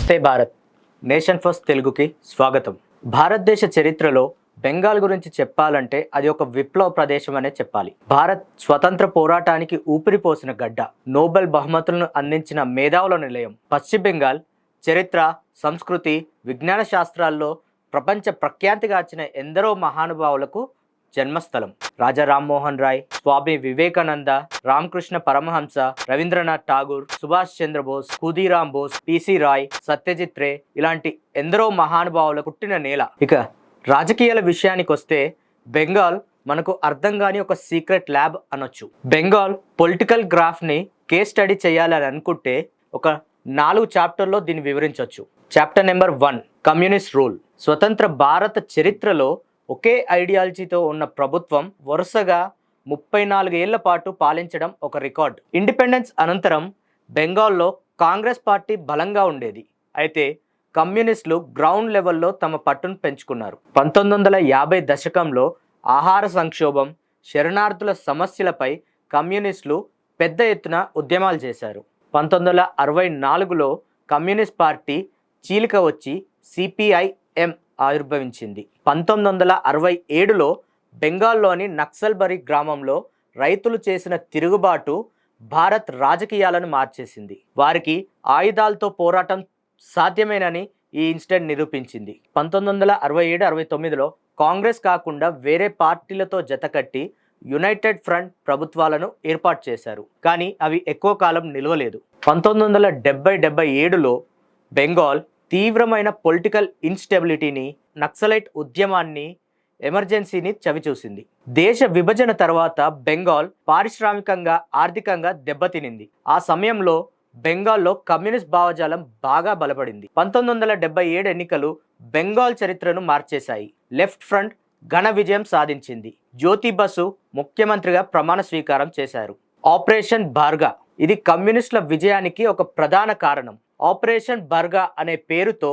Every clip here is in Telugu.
నమస్తే భారత్ నేషన్ ఫస్ట్ తెలుగుకి స్వాగతం. భారతదేశ చరిత్రలో బెంగాల్ గురించి చెప్పాలంటే అది ఒక విప్లవ ప్రదేశం అనే చెప్పాలి. భారత్ స్వతంత్ర పోరాటానికి ఊపిరిపోసిన గడ్డ, నోబెల్ బహుమతులను అందించిన మేధావుల నిలయం. పశ్చిమ బెంగాల్ చరిత్ర, సంస్కృతి, విజ్ఞాన శాస్త్రాల్లో ప్రపంచ ప్రఖ్యాతిగాంచిన ఎందరో మహానుభావులకు జన్మస్థలం. రాజా రామ్మోహన్ రాయ్, స్వామి వివేకానంద, రామకృష్ణ పరమహంస, రవీంద్రనాథ్ ఠాగూర్, సుభాష్ చంద్రబోస్, ఖుదీరామ్ బోస్, పిసి రాయ్, సత్యజిత్ రే ఇలాంటి ఎందరో మహానుభావుల పుట్టిన నేల. ఇక రాజకీయాల విషయానికి వస్తే బెంగాల్ మనకు అర్థం కాని ఒక సీక్రెట్ ల్యాబ్ అనొచ్చు. బెంగాల్ పొలిటికల్ గ్రాఫ్ని కేస్ స్టడీ చేయాలని అనుకుంటే ఒక 4 చాప్టర్లో దీన్ని వివరించవచ్చు. Chapter number 1 communist rule. స్వతంత్ర భారత చరిత్రలో ఒకే ఐడియాలజీతో ఉన్న ప్రభుత్వం వరుసగా 34 ఏళ్ల పాటు పాలించడం ఒక రికార్డ్. ఇండిపెండెన్స్ అనంతరం బెంగాల్లో కాంగ్రెస్ పార్టీ బలంగా ఉండేది. అయితే కమ్యూనిస్టులు గ్రౌండ్ లెవెల్లో తమ పట్టును పెంచుకున్నారు. 1950 దశకంలో ఆహార సంక్షోభం, శరణార్థుల సమస్యలపై కమ్యూనిస్టులు పెద్ద ఎత్తున ఉద్యమాలు చేశారు. 1964లో కమ్యూనిస్ట్ పార్టీ చీలిక వచ్చి సిపిఐఎం ఆవిర్భవించింది. 1967లో బెంగాల్లోని నక్సల్బరీ గ్రామంలో రైతులు చేసిన తిరుగుబాటు భారత్ రాజకీయాలను మార్చేసింది. వారికి ఆయుధాలతో పోరాటం సాధ్యమేనని ఈ ఇన్సిడెంట్ నిరూపించింది. 1967-69లో కాంగ్రెస్ కాకుండా వేరే పార్టీలతో జతకట్టి యునైటెడ్ ఫ్రంట్ ప్రభుత్వాలను ఏర్పాటు చేశారు. కానీ అవి ఎక్కువ కాలం నిలవలేదు. 1970-77లో బెంగాల్ తీవ్రమైన పొలిటికల్ ఇన్స్టెబిలిటీని, నక్సలైట్ ఉద్యమాన్ని, ఎమర్జెన్సీని చవిచూసింది. దేశ విభజన తర్వాత బెంగాల్ పారిశ్రామికంగా, ఆర్థికంగా దెబ్బతినింది. ఆ సమయంలో బెంగాల్లో కమ్యూనిస్ట్ భావజాలం బాగా బలపడింది. 1977 ఎన్నికలు బెంగాల్ చరిత్రను మార్చేశాయి. లెఫ్ట్ ఫ్రంట్ ఘన విజయం సాధించింది. జ్యోతి బసు ముఖ్యమంత్రిగా ప్రమాణ స్వీకారం చేశారు. ఆపరేషన్ బార్గా ఇది కమ్యూనిస్టుల విజయానికి ఒక ప్రధాన కారణం. ఆపరేషన్ బర్గా అనే పేరుతో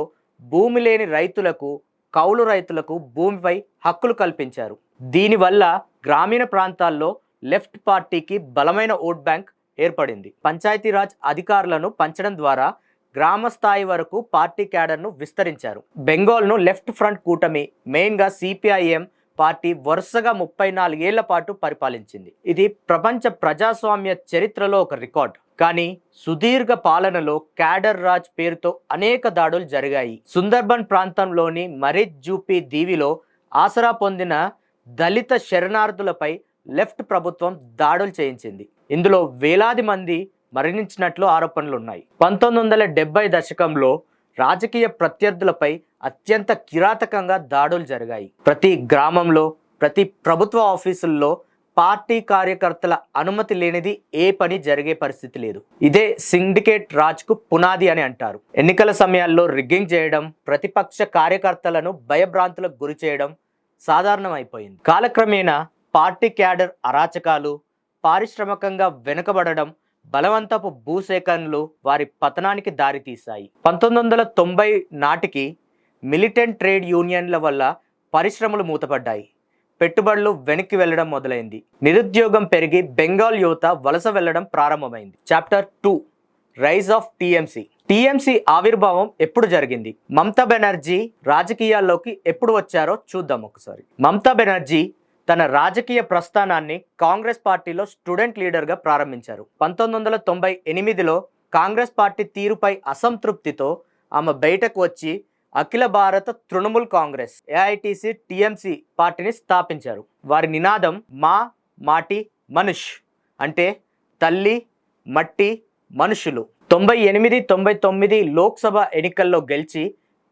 భూమి లేని రైతులకు, కౌలు రైతులకు భూమిపై హక్కులు కల్పించారు. దీనివల్ల గ్రామీణ ప్రాంతాల్లో లెఫ్ట్ పార్టీకి బలమైన ఓట్ బ్యాంక్ ఏర్పడింది. పంచాయతీరాజ్ అధికారులను పంచడం ద్వారా గ్రామ స్థాయి వరకు పార్టీ క్యాడర్ను విస్తరించారు. బెంగాల్ను లెఫ్ట్ ఫ్రంట్ కూటమి, మెయిన్గా సిపిఐఎం పార్టీ వరుసగా 34 ఏళ్ల పాటు పరిపాలించింది. ఇది ప్రపంచ ప్రజాస్వామ్య చరిత్రలో ఒక రికార్డ్. కానీ సుదీర్ఘ పాలనలో క్యాడర్ రాజ్ పేరుతో అనేక దాడులు జరిగాయి. సుందర్బన్ ప్రాంతంలోని మరిజ్ జూపీ దీవిలో ఆసరా పొందిన దళిత శరణార్థులపై లెఫ్ట్ ప్రభుత్వం దాడులు చేయించింది. ఇందులో వేలాది మంది మరణించినట్లు ఆరోపణలున్నాయి. 1970 దశకంలో రాజకీయ ప్రత్యర్థులపై అత్యంత కిరాతకంగా దాడులు జరిగాయి. ప్రతి గ్రామంలో, ప్రతి ప్రభుత్వ ఆఫీసుల్లో పార్టీ కార్యకర్తల అనుమతి లేనిది ఏ పని జరిగే పరిస్థితి లేదు. ఇదే సిండికేట్ రాజ్కు పునాది అని అంటారు. ఎన్నికల సమయాల్లో రిగ్గింగ్ చేయడం, ప్రతిపక్ష కార్యకర్తలను భయభ్రాంతులకు గురి చేయడం సాధారణమైపోయింది. కాలక్రమేణా పార్టీ క్యాడర్ అరాచకాలు, పారిశ్రామికంగా వెనుకబడడం, బలవంతపు భూసేకరణలు వారి పతనానికి దారితీశాయి. 1990 నాటికి మిలిటెంట్ ట్రేడ్ యూనియన్ల వల్ల పరిశ్రమలు మూతపడ్డాయి. పెట్టుబడులు వెనక్కి వెళ్లడం మొదలైంది. నిరుద్యోగం పెరిగి బెంగాల్ యువత వలస వెళ్లడం ప్రారంభమైంది. Chapter 2 rise of TMC. TMC ఆవిర్భావం ఎప్పుడు జరిగింది? మమతా బెనర్జీ రాజకీయాల్లోకి ఎప్పుడు వచ్చారో చూద్దాం ఒకసారి. మమతా బెనర్జీ తన రాజకీయ ప్రస్థానాన్ని కాంగ్రెస్ పార్టీలో స్టూడెంట్ లీడర్గా ప్రారంభించారు. 1998లో కాంగ్రెస్ పార్టీ తీరుపై అసంతృప్తితో ఆమె బయటకు వచ్చి అఖిల భారత తృణమూల్ కాంగ్రెస్ ఏఐటిసి టీఎంసీ పార్టీని స్థాపించారు. వారి నినాదం మా మాటి మనుష్, అంటే తల్లి, మట్టి, మనుషులు. 98-99 లోక్సభ ఎన్నికల్లో గెలిచి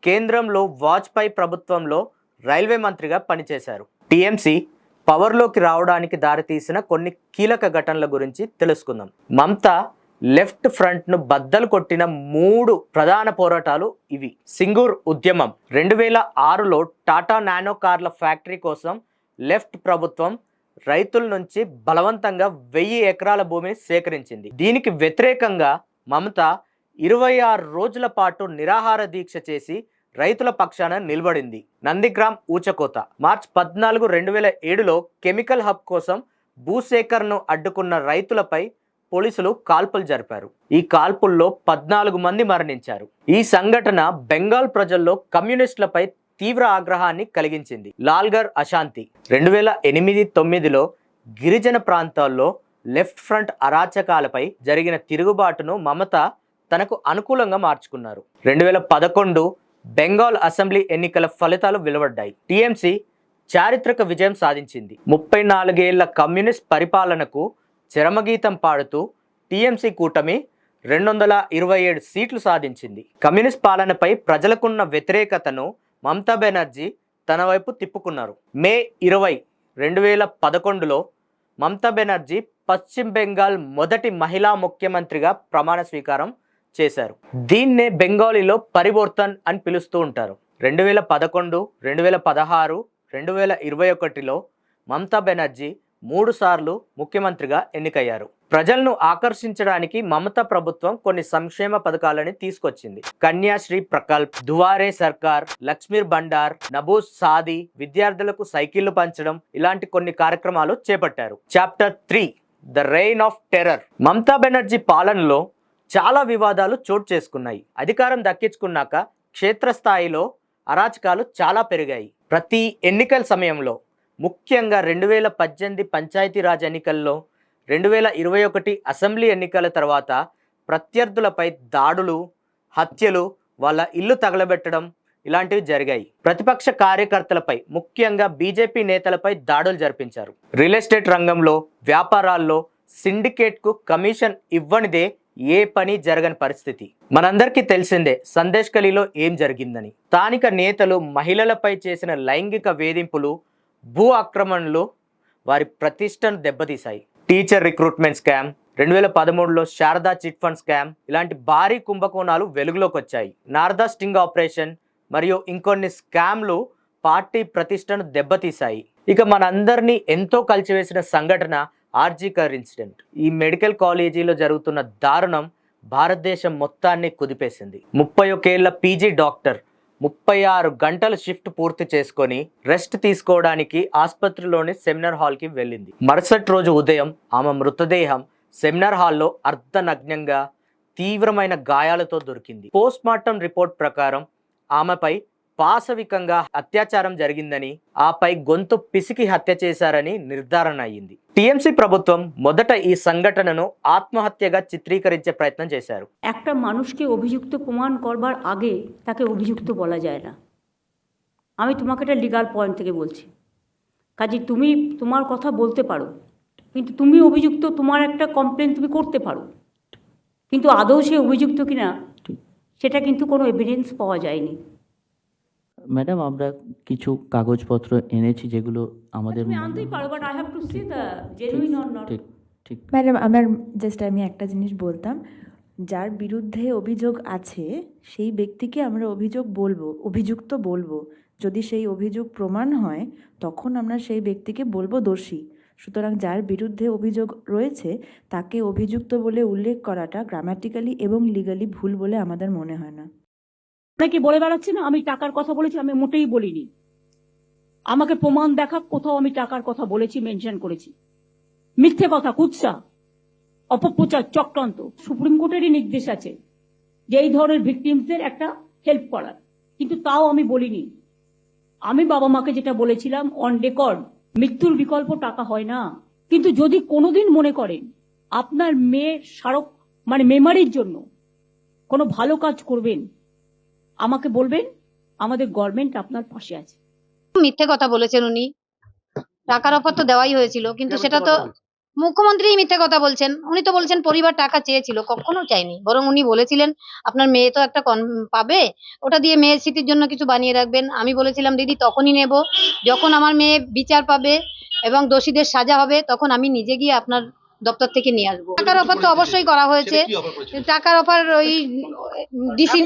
కేంద్రంలో వాజ్పేయి ప్రభుత్వంలో రైల్వే మంత్రిగా పనిచేశారు. టీఎంసీ పవర్లోకి రావడానికి దారితీసిన కొన్ని కీలక ఘటనల గురించి తెలుసుకుందాం. మమతా లెఫ్ట్ ఫ్రంట్ను బద్దలు కొట్టిన 3 ప్రధాన పోరాటాలు ఇవి. సింగూర్ ఉద్యమం. 2006లో టాటా నానో కార్ల ఫ్యాక్టరీ కోసం లెఫ్ట్ ప్రభుత్వం రైతుల నుంచి బలవంతంగా 1000 ఎకరాల భూమిని సేకరించింది. దీనికి వ్యతిరేకంగా మమత 26 రోజుల పాటు నిరాహార దీక్ష చేసి రైతుల పక్షాన నిలబడింది. నందిగ్రామ్ ఊచకోత. మార్చి 14, 2007లో కెమికల్ హబ్ కోసం భూసేకరణను అడ్డుకున్న రైతులపై పోలీసులు కాల్పులు జరిపారు. ఈ కాల్పుల్లో 14 మంది మరణించారు. ఈ సంఘటన బెంగాల్ ప్రజల్లో కమ్యూనిస్టులపై తీవ్ర ఆగ్రహాన్ని కలిగించింది. లాల్గర్ అశాంతి 2008-9లో గిరిజన ప్రాంతాల్లో లెఫ్ట్ ఫ్రంట్ అరాచకాలపై జరిగిన తిరుగుబాటును మమత తనకు అనుకూలంగా మార్చుకున్నారు. 2011 బెంగాల్ అసెంబ్లీ ఎన్నికల ఫలితాలు వెలువడ్డాయి. టీఎంసీ చారిత్రక విజయం సాధించింది. 34 ఏళ్ల కమ్యూనిస్ట్ పరిపాలనకు చరమగీతం పాడుతూ టీఎంసీ కూటమి 227 సీట్లు సాధించింది. కమ్యూనిస్ట్ పాలనపై ప్రజలకున్న వ్యతిరేకతను మమతా బెనర్జీ తన వైపు తిప్పుకున్నారు. మే 20, 2011లో మమతా బెనర్జీ పశ్చిమ బెంగాల్ మొదటి మహిళా ముఖ్యమంత్రిగా ప్రమాణ స్వీకారం చేశారు. దీన్నే బెంగాలీలో పరివర్తన్ అని పిలుస్తూ ఉంటారు. 2011, 2016, 2021లో మమతా బెనర్జీ 3 సార్లు ముఖ్యమంత్రిగా ఎన్నికయ్యారు. ప్రజలను ఆకర్షించడానికి మమతా ప్రభుత్వం కొన్ని సంక్షేమ పథకాలని తీసుకొచ్చింది. కన్యాశ్రీ ప్రకల్ప్, దువారే సర్కార్, లక్ష్మీర్ బండార్, నబూస్ సాది, విద్యార్థులకు సైకిళ్లు పంచడం ఇలాంటి కొన్ని కార్యక్రమాలు చేపట్టారు. Chapter 3 the rain of terror. Mamata Banerjee పాలనలో చాలా వివాదాలు చోటు చేసుకున్నాయి. అధికారం దక్కించుకున్నాక క్షేత్రస్థాయిలో అరాచకాలు చాలా పెరిగాయి. ప్రతి ఎన్నికల సమయంలో, ముఖ్యంగా 2018 పంచాయతీరాజ్ ఎన్నికల్లో, 2021 అసెంబ్లీ ఎన్నికల తర్వాత ప్రత్యర్థులపై దాడులు, హత్యలు, వాళ్ళ ఇల్లు తగలబెట్టడం ఇలాంటివి జరిగాయి. ప్రతిపక్ష కార్యకర్తలపై, ముఖ్యంగా బీజేపీ నేతలపై దాడులు జరిపించారు. రియల్ ఎస్టేట్ రంగంలో, వ్యాపారాల్లో సిండికేట్కు కమిషన్ ఇవ్వనిదే ఏ పని జరగని పరిస్థితి. మనందరికీ తెలిసిందే సందేశ్ ఖలీలో ఏం జరిగిందని. స్థానిక నేతలు మహిళలపై చేసిన లైంగిక వేధింపులు, భూ ఆక్రమణలు వారి ప్రతిష్టను దెబ్బతీశాయి. టీచర్ రిక్రూట్మెంట్ స్కామ్, 2013లో శారదా చిట్ ఫండ్ స్కామ్ ఇలాంటి భారీ కుంభకోణాలు వెలుగులోకి వచ్చాయి. నారదా స్టింగ్ ఆపరేషన్ మరియు ఇంకొన్ని స్కామ్లు పార్టీ ప్రతిష్టను దెబ్బతీశాయి. ఇక మనందరినీ ఎంతో కలిచివేసిన సంఘటన ఆర్జీకర్ ఇన్సిడెంట్. ఈ మెడికల్ కాలేజీలో జరుగుతున్న దారుణం భారతదేశం మొత్తాన్ని కుదిపేసింది. 31 ఏళ్ల పీజీ డాక్టర్ 36 గంటల షిఫ్ట్ పూర్తి చేసుకొని రెస్ట్ తీసుకోవడానికి ఆసుపత్రిలోని సెమినార్ హాల్కి వెళ్ళింది. మరుసటి రోజు ఉదయం ఆమె మృతదేహం సెమినార్ హాల్లో అర్ధనగ్నంగా తీవ్రమైన గాయాలతో దొరికింది. పోస్ట్ మార్టం రిపోర్ట్ ప్రకారం ఆమెపై పాశవికంగా అత్యాచారం జరిగిందని, ఆపై గొంతు పిసికి హత్య చేశారని నిర్ధారణ అయ్యింది. টিএমসি ప్రభుత్వం మొదట ఈ సంఘటనను ఆత్మహత్యగా চিত্রীকరించే ప్రయత్నం చేశారు. একটা মানুষকে অভিযুক্ত প্রমাণ করবার আগে তাকে অভিযুক্ত বলা যায় না। আমি তোমাকে একটা লিগাল পয়েন্ট থেকে বলছি, কাজে তুমি তোমার কথা বলতে পারো, কিন্তু তুমি অভিযুক্ত, তোমার একটা কমপ্লেন তুমি করতে পারো, কিন্তু আদৌ সে অভিযুক্ত কিনা সেটা কিন্তু কোনো এভিডেন্স পাওয়া যায়নি। ম্যাডাম, আমরা কিছু কাগজপত্র এনেছি যেগুলো আমাদের তুমি আনতেই পারো, but I have to C the genuine or not. ঠিক ঠিক ম্যাডাম, আমি একটা জিনিস বলতাম, যার বিরুদ্ধে অভিযোগ আছে সেই ব্যক্তিকে আমরা অভিযুক্ত বলবো। যদি সেই অভিযোগ প্রমাণ হয় তখন আমরা সেই ব্যক্তিকে বলবো দোষী। সুতরাং যার বিরুদ্ধে অভিযোগ রয়েছে তাকে অভিযুক্ত বলে উল্লেখ করাটা গ্রামাটিক্যালি এবং লিগালি ভুল বলে আমাদের মনে হয় না। অনেকে বলে বেড়াচ্ছে না আমি টাকার কথা বলেছি, আমি মোটেই বলিনি। আমাকে প্রমাণ দেখা, কোথাও আমি টাকার কথা বলেছি, মেনশন করেছি। মিথ্যে কথা, কুৎসা, অপপ্রচার, চক্রান্ত। সুপ্রিম কোর্টেরই নির্দেশ আছে যে এই ধরনের ভিকটিমসদের একটা হেল্প করার, কিন্তু তাও আমি বলিনি। আমি বাবা মাকে যেটা বলেছিলাম অন রেকর্ড, মৃত্যুর বিকল্প টাকা হয় না। কিন্তু যদি কোনোদিন মনে করেন আপনার মেয়ের স্মারক মেমারির জন্য কোনো ভালো কাজ করবেন, আমাকে বলবেন, আমাদের গভর্নমেন্ট আপনার পাশে আছে। মিথ্যে কথা বলেছেন উনি, টাকার অফার তো দেওয়াই হয়েছিল, কিন্তু সেটা তো মুখ্যমন্ত্রী মিথ্যে কথা বলছেন। উনি তো বলছেন পরিবার টাকা চেয়েছিল, কখনো চাইনি। বরং উনি বলেছিলেন আপনার মেয়ে তো একটা পাবে, ওটা দিয়ে মেয়ের স্মৃতির জন্য কিছু বানিয়ে রাখবেন। আমি বলেছিলাম দিদি তখনই নেব যখন আমার মেয়ে বিচার পাবে এবং দোষীদের সাজা হবে, তখন আমি নিজে গিয়ে আপনার দপ্তর থেকে নিয়ে আসবো। টাকার অফার তো অবশ্যই করা হয়েছে, টাকার অফার ওই ডিসি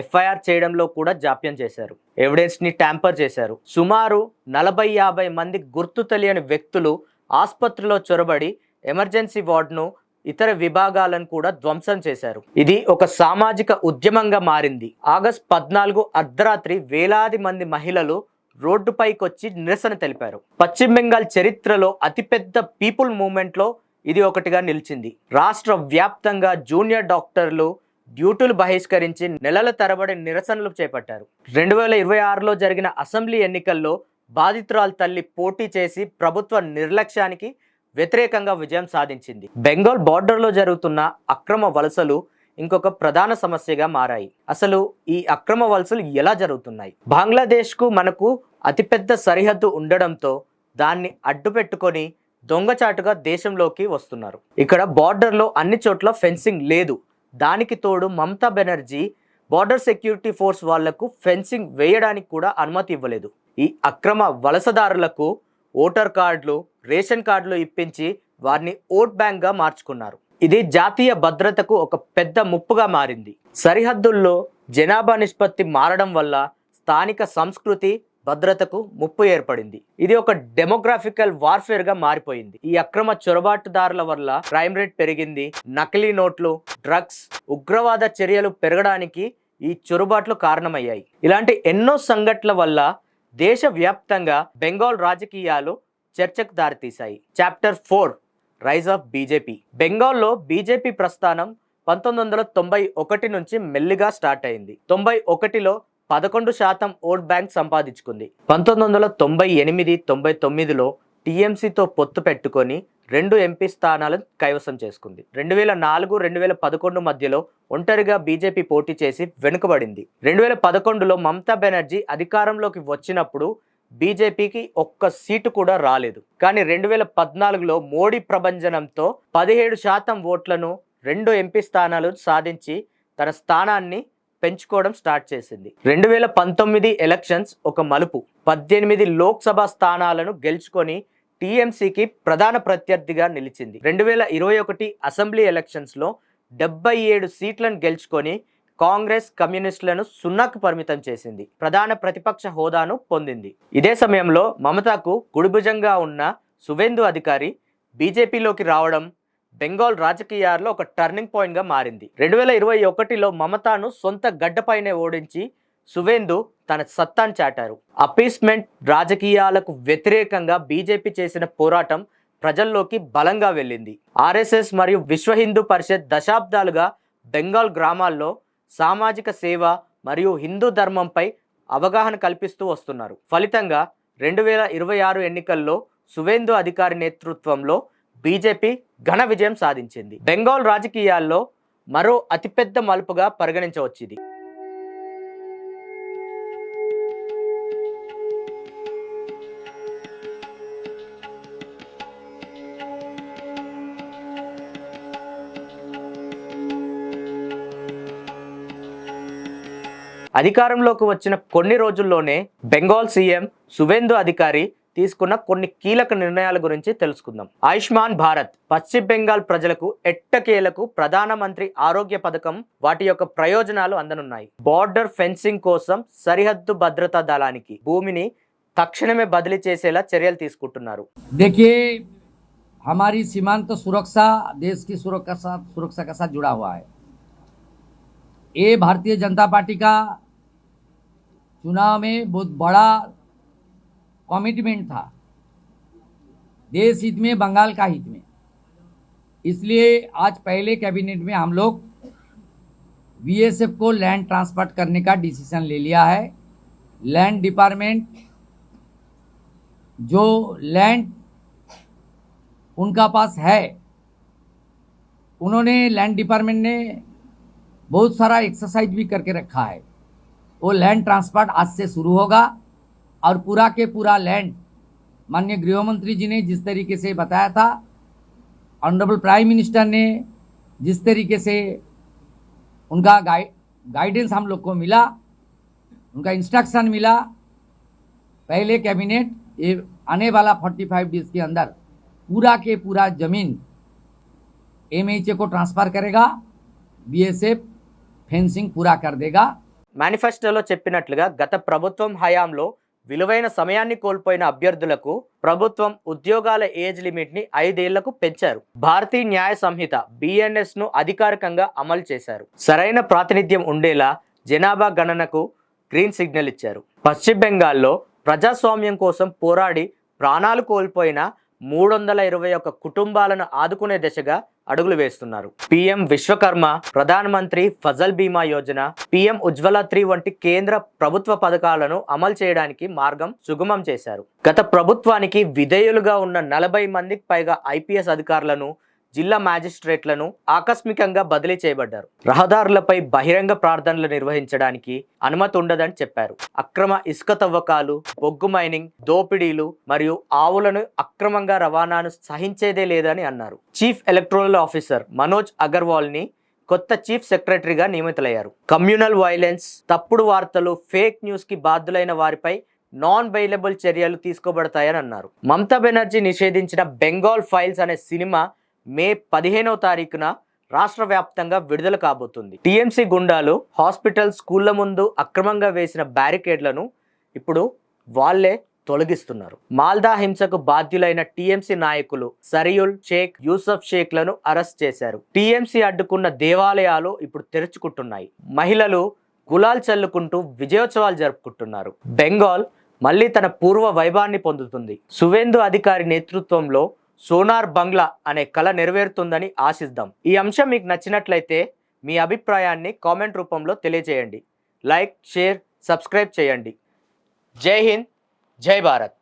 ఎఫ్ఐఆర్ చేయడంలో కూడా జాప్యం చేశారు. ఎవిడెన్స్ ని ట్యాంపర్ చేశారు. సుమారు 40-50 మంది గుర్తు తెలియని వ్యక్తులు ఆసుపత్రిలో చొరబడి ఎమర్జెన్సీ వార్డును, ఇతర విభాగాలను కూడా ధ్వంసం చేశారు. ఇది ఒక సామాజిక ఉద్యమంగా మారింది. ఆగస్టు 14 అర్ధరాత్రి వేలాది మంది మహిళలు రోడ్డుపైకొచ్చి నిరసన తెలిపారు. పశ్చిమ బెంగాల్ చరిత్రలో అతిపెద్ద పీపుల్ మూవ్మెంట్ లో ఇది ఒకటిగా నిలిచింది. రాష్ట్ర వ్యాప్తంగా జూనియర్ డాక్టర్లు డ్యూటీలు బహిష్కరించి నెలల తరబడి నిరసనలు చేపట్టారు. 2026లో జరిగిన అసెంబ్లీ ఎన్నికల్లో బాధితురాలు తల్లి పోటీ చేసి ప్రభుత్వ నిర్లక్ష్యానికి వ్యతిరేకంగా విజయం సాధించింది. బెంగాల్ బార్డర్లో జరుగుతున్న అక్రమ వలసలు ఇంకొక ప్రధాన సమస్యగా మారాయి. అసలు ఈ అక్రమ వలసలు ఎలా జరుగుతున్నాయి? బంగ్లాదేశ్కు మనకు అతిపెద్ద సరిహద్దు ఉండడంతో దాన్ని అడ్డు పెట్టుకొని దొంగచాటుగా దేశంలోకి వస్తున్నారు. ఇక్కడ బార్డర్లో అన్ని చోట్ల ఫెన్సింగ్ లేదు. దానికి తోడు Mamata Banerjee border security force వాళ్లకు ఫెన్సింగ్ వేయడానికి కూడా అనుమతి ఇవ్వలేదు. ఈ అక్రమ వలసదారులకు ఓటర్ కార్డులు, రేషన్ కార్డులు ఇప్పించి వారిని ఓట్ బ్యాంక్గా మార్చుకున్నారు. ఇది జాతీయ భద్రతకు ఒక పెద్ద ముప్పుగా మారింది. సరిహద్దుల్లో జనాభా నిష్పత్తి మారడం వల్ల స్థానిక సంస్కృతి, భద్రతకు ముప్పు ఏర్పడింది. ఇది ఒక డెమోగ్రాఫికల్ వార్ఫేర్ గా మారిపోయింది. ఈ అక్రమ చొరబాటుదారుల వల్ల క్రైమ్ రేట్ పెరిగింది. నకిలీ నోట్లు, డ్రగ్స్, ఉగ్రవాద చర్యలు పెరగడానికి ఈ చొరబాట్లు కారణమయ్యాయి. ఇలాంటి ఎన్నో సంఘటనల వల్ల దేశవ్యాప్తంగా బెంగాల్ రాజకీయాలు చర్చకు దారితీశాయి. Chapter 4 rise of BJP. బెంగాల్లో బీజేపీ ప్రస్థానం 1991 నుంచి మెల్లిగా స్టార్ట్ అయింది. 91లో 11% ఓట్ బ్యాంక్ సంపాదించుకుంది. 1998-99లో టీఎంసీతో పొత్తు పెట్టుకొని 2 ఎంపీ స్థానాలను కైవసం చేసుకుంది. 2004-2011 మధ్యలో ఒంటరిగా బీజేపీ పోటీ చేసి వెనుకబడింది. 2011లో మమతా బెనర్జీ అధికారంలోకి వచ్చినప్పుడు బీజేపీకి ఒక్క సీటు కూడా రాలేదు. కానీ 2014లో మోడీ ప్రభంజనంతో 17% ఓట్లను, 2 ఎంపీ స్థానాలు సాధించి తన స్థానాన్ని పెంచుకోవడం స్టార్ట్ చేసింది. 2019 ఎలక్షన్స్ ఒక మలుపు. 18 లోక్సభ స్థానాలను గెలుచుకొని టీఎంసీకి ప్రధాన ప్రత్యర్థిగా నిలిచింది. 2021 అసెంబ్లీ ఎలక్షన్స్లో 77 సీట్లను గెలుచుకొని కాంగ్రెస్, కమ్యూనిస్టులను 0కు పరిమితం చేసింది. ప్రధాన ప్రతిపక్ష హోదాను పొందింది. ఇదే సమయంలో మమతాకు కుడిభుజంగా ఉన్న సువేందు అధికారి బీజేపీలోకి రావడం బెంగాల్ రాజకీయాల్లో ఒక టర్నింగ్ పాయింట్గా మారింది. 2021లో మమతాను సొంత గడ్డపైనే ఓడించి సువేందు తన సత్తాను చాటారు. అపీస్మెంట్ రాజకీయాలకు వ్యతిరేకంగా బీజేపీ చేసిన పోరాటం ప్రజల్లోకి బలంగా వెళ్ళింది. ఆర్ఎస్ఎస్ మరియు విశ్వ హిందూ పరిషత్ దశాబ్దాలుగా బెంగాల్ గ్రామాల్లో సామాజిక సేవ మరియు హిందూ ధర్మంపై అవగాహన కల్పిస్తూ వస్తున్నారు. ఫలితంగా 2026 ఎన్నికల్లో సువేందు అధికారి నేతృత్వంలో బీజేపీ ఘన విజయం సాధించింది. బెంగాల్ రాజకీయాల్లో మరో అతిపెద్ద మలుపుగా పరిగణించవచ్చింది. అధికారంలోకి వచ్చిన కొన్ని రోజుల్లోనే బెంగాల్ సీఎం సువేందు అధికారి తీసుకున్న కొన్ని కీలక నిర్ణయాల గురించి తెలుసుకుందాం. ఆయుష్మాన్ భారత్, పశ్చిమ బెంగాల్ ప్రజలకు ఎట్టకేలకు ప్రధానమంత్రి ఆరోగ్య పథకం వాటి యొక్క ప్రయోజనాలు అందనున్నాయి. బార్డర్ ఫెన్సింగ్ కోసం సరిహద్దు భద్రతా దళానికి భూమిని తక్షణమే బదిలీ చేసేలా చర్యలు తీసుకుంటున్నారు. देखिए, हमारी सीमांत सुरक्षा देश की सुरक्षा के साथ जुड़ा हुआ है. ये भारतीय जनता पार्टी का चुनाव में बहुत बड़ा कमिटमेंट था, देश हित में, बंगाल का हित में. इसलिए आज पहले कैबिनेट में हम लोग बीएसएफ को लैंड ट्रांसफर करने का डिसीजन ले लिया है. लैंड डिपार्टमेंट जो लैंड उनका पास है, उन्होंने लैंड डिपार्टमेंट ने बहुत सारा एक्सरसाइज भी करके रखा है. वो लैंड ट्रांसफर आज से शुरू होगा और पूरा के पूरा लैंड माननीय गृह मंत्री जी ने जिस तरीके से बताया था, ऑनरेबल प्राइम मिनिस्टर ने जिस तरीके से उनका गाइडेंस हम लोग को मिला, उनका इंस्ट्रक्शन मिला, पहले कैबिनेट ये आने वाला 45 डेज के अंदर पूरा के पूरा जमीन एमएचए को ट्रांसफर करेगा, बीएसएफ फेंसिंग पूरा कर देगा. మేనిఫెస్టోలో చెప్పినట్లుగా గత ప్రభుత్వం హయాంలో విలువైన సమయాన్ని కోల్పోయిన అభ్యర్థులకు ప్రభుత్వం ఉద్యోగాల ఏజ్ లిమిట్ ని 5 ఏళ్లకు పెంచారు. భారతీయ న్యాయ సంహిత BNS ను అధికారికంగా అమలు చేశారు. సరైన ప్రాతినిధ్యం ఉండేలా జనాభా గణనకు గ్రీన్ సిగ్నల్ ఇచ్చారు. పశ్చిమ బెంగాల్లో ప్రజాస్వామ్యం కోసం పోరాడి ప్రాణాలు కోల్పోయిన 321 కుటుంబాలను ఆదుకునే దిశగా అడుగులు వేస్తున్నారు. పీఎం విశ్వకర్మ, ప్రధానమంత్రి ఫసల్ బీమా యోజన, పీఎం ఉజ్వల 3 వంటి కేంద్ర ప్రభుత్వ పథకాలను అమలు చేయడానికి మార్గం సుగమం చేశారు. గత ప్రభుత్వానికి విధేయులుగా ఉన్న 40 మందికి పైగా ఐపీఎస్ అధికారులను, జిల్లా మ్యాజిస్ట్రేట్లను ఆకస్మికంగా బదిలీ చేయబడ్డారు. రహదారులపై బహిరంగ ప్రార్థనలు నిర్వహించడానికి అనుమతి ఉండదని చెప్పారు. అక్రమ ఇసుక తవ్వకాలు, బొగ్గు మైనింగ్, దోపిడీలు మరియు ఆవులను అక్రమంగా రవాణాను సహించేదే లేదని అన్నారు. Chief electoral officer Manoj Agarwal ని కొత్త చీఫ్ సెక్రటరీగా నియమితులయ్యారు. కమ్యూనల్ వైలెన్స్, తప్పుడు వార్తలు, ఫేక్ న్యూస్ కి బాధ్యులైన వారిపై నాన్ బెయిలబుల్ చర్యలు తీసుకోబడతాయని అన్నారు. మమతా బెనర్జీ నిషేధించిన బెంగాల్ ఫైల్స్ అనే సినిమా మే 15వ తారీఖున రాష్ట్ర వ్యాప్తంగా విడుదల కాబోతుంది. టీఎంసీ గుండాలు హాస్పిటల్, స్కూళ్ల ముందు అక్రమంగా వేసిన బ్యారికేడ్లను ఇప్పుడు వాళ్లే తొలగిస్తున్నారు. మాల్దా హింసకు బాధ్యులైన టీఎంసీ నాయకులు సరియుల్ షేక్, యూసఫ్ షేక్ లను అరెస్ట్ చేశారు. టీఎంసీ అడ్డుకున్న దేవాలయాలు ఇప్పుడు తెరుచుకుంటున్నాయి. మహిళలు గులాల్ చల్లుకుంటూ విజయోత్సవాలు జరుపుకుంటున్నారు. బెంగాల్ మళ్లీ తన పూర్వ వైభవాన్ని పొందుతుంది. సువేందు అధికారి నేతృత్వంలో సోనార్ బంగ్లా అనే కళ నెరవేరుతుందని ఆశిద్దాం. ఈ అంశం మీకు నచ్చినట్లయితే మీ అభిప్రాయాన్ని కామెంట్ రూపంలో తెలియజేయండి. లైక్, షేర్, సబ్స్క్రైబ్ చేయండి. జై హింద్, జై భారత్.